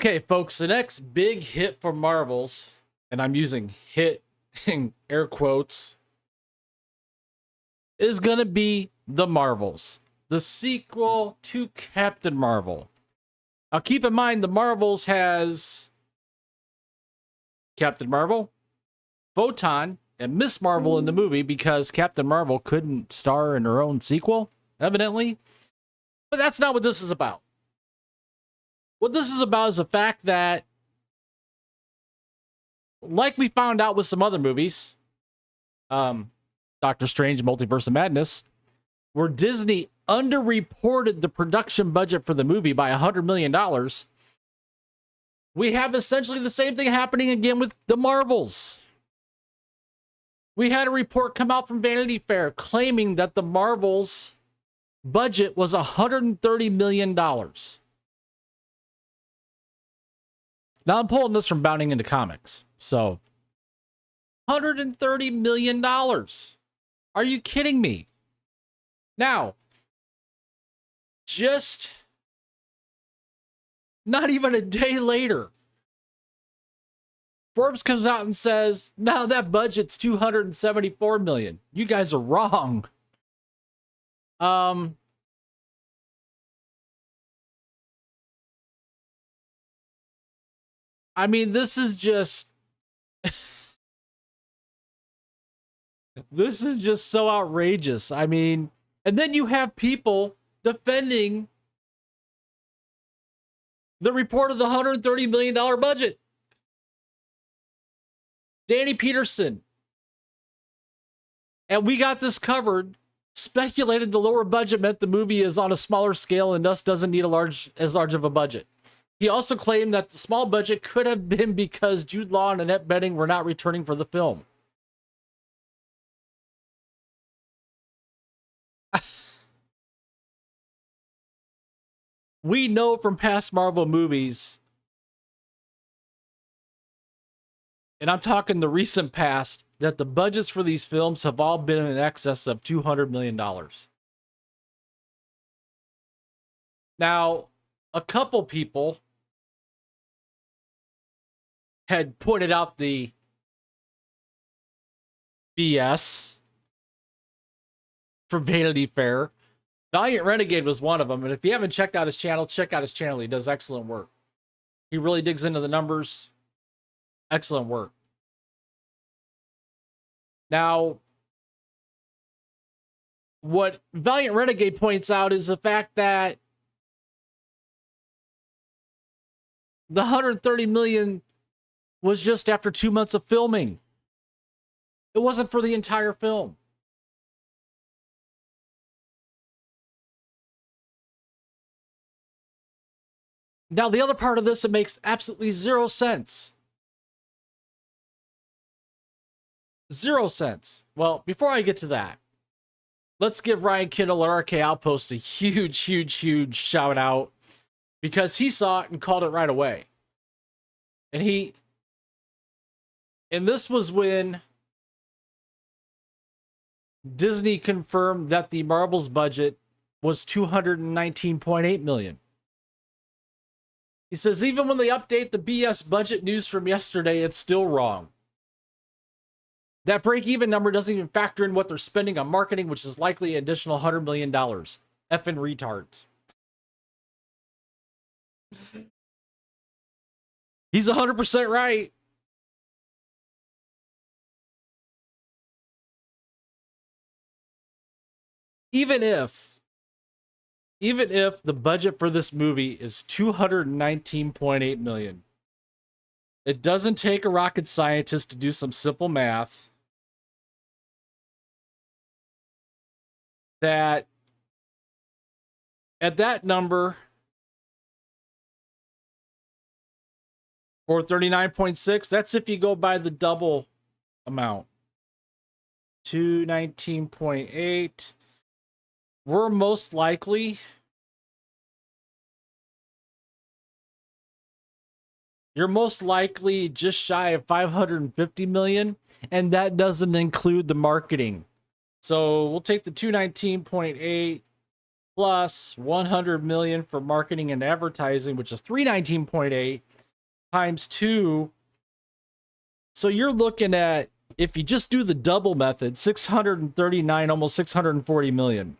Okay, folks, the next big hit for Marvels, and I'm using hit in air quotes, is going to be The Marvels, the sequel to Captain Marvel. Now, keep in mind, The Marvels has Captain Marvel, Photon, and Miss Marvel in the movie because Captain Marvel couldn't star in her own sequel, evidently. But that's not what this is about. What this is about is the fact that, like we found out with some other movies, Doctor Strange, Multiverse of Madness, where Disney underreported the production budget for the movie by $100 million, we have essentially the same thing happening again with The Marvels. We had a report come out from Vanity Fair claiming that The Marvels budget was $130 million. Now, I'm pulling this from Bounding Into Comics. So, $130 million. Are you kidding me? Now, just not even a day later, Forbes comes out and says, no, that budget's $274 million. You guys are wrong. I mean, this is just this is just so outrageous. I mean, and then you have people defending the report of the $130 million budget. Danny Peterson, and we got this covered, speculated the lower budget meant the movie is on a smaller scale and thus doesn't need as large of a budget. He also claimed that the small budget could have been because Jude Law and Annette Bening were not returning for the film. We know from past Marvel movies, and I'm talking the recent past, that the budgets for these films have all been in excess of $200 million. Now, a couple people had pointed out the BS from Vanity Fair. Valiant Renegade was one of them, and if you haven't checked out his channel, check out his channel. He does excellent work. He really digs into the numbers. Excellent work. Now, what Valiant Renegade points out is the fact that the $130 million was just after 2 months of filming. It wasn't for the entire film. Now, the other part of this, it makes absolutely 0 sense. 0 cents. Well, before I get to that, let's give Ryan Kindle at RK Outpost a huge shout out, because he saw it and called it right away. And this was when Disney confirmed that the Marvel's budget was $219.8 million. He says, even when they update the BS budget news from yesterday, it's still wrong. That break-even number doesn't even factor in what they're spending on marketing, which is likely an additional $100 million. Effing retards. He's 100% right. Even if the budget for this movie is $219.8 million, it doesn't take a rocket scientist to do some simple math that at that number, or 39.6, that's if you go by the double amount. 219.8. We're most likely you're most likely just shy of 550 million, and that doesn't include the marketing. So we'll take the 219.8 plus 100 million for marketing and advertising, which is 319.8 times 2. So you're looking at, if you just do the double method, 639, almost 640 million.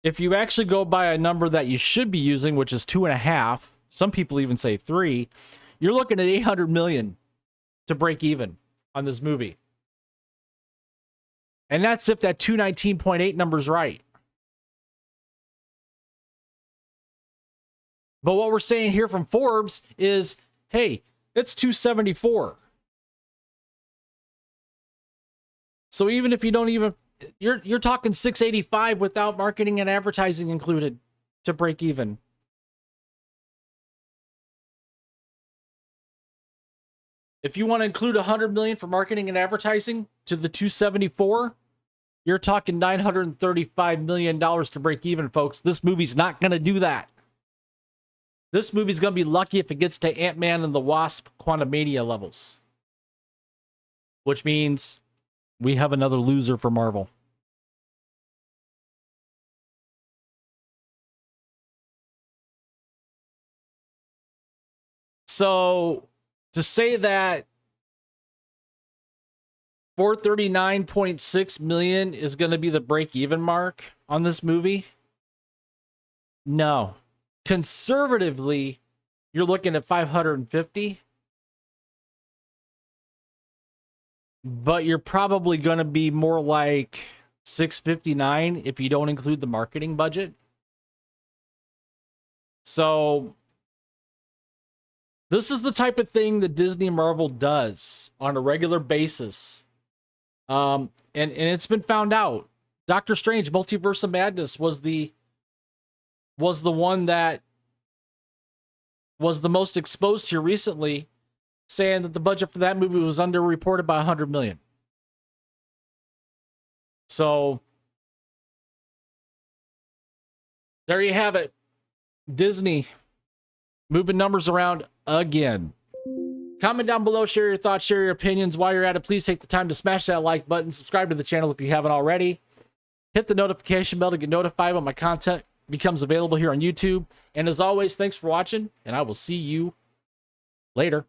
If you actually go by a number that you should be using, which is 2.5, some people even say 3, you're looking at 800 million to break even on this movie. And that's if that 219.8 number's right. But what we're saying here from Forbes is, hey, it's 274. So even if you don't even, you're talking 685 without marketing and advertising included to break even. If you want to include 100 million for marketing and advertising to the 274, you're talking $935 million to break even, folks. This movie's not going to do that. This movie's going to be lucky if it gets to Ant-Man and the Wasp Quantumania levels. Which means we have another loser for Marvel. So to say that 439.6 million is going to be the break-even mark on this movie, no. Conservatively, you're looking at 550. But you're probably going to be more like 659 if you don't include the marketing budget. So this is the type of thing that Disney and Marvel does on a regular basis. And it's been found out. Doctor Strange, Multiverse of Madness was the one that was the most exposed here recently, saying that the budget for that movie was underreported by 100 million. So there you have it. Disney moving numbers around again. Comment down below, share your thoughts, share your opinions. While you're at it, please take the time to smash that like button, subscribe to the channel if you haven't already. Hit the notification bell to get notified when my content becomes available here on YouTube. And as always, thanks for watching, and I will see you later.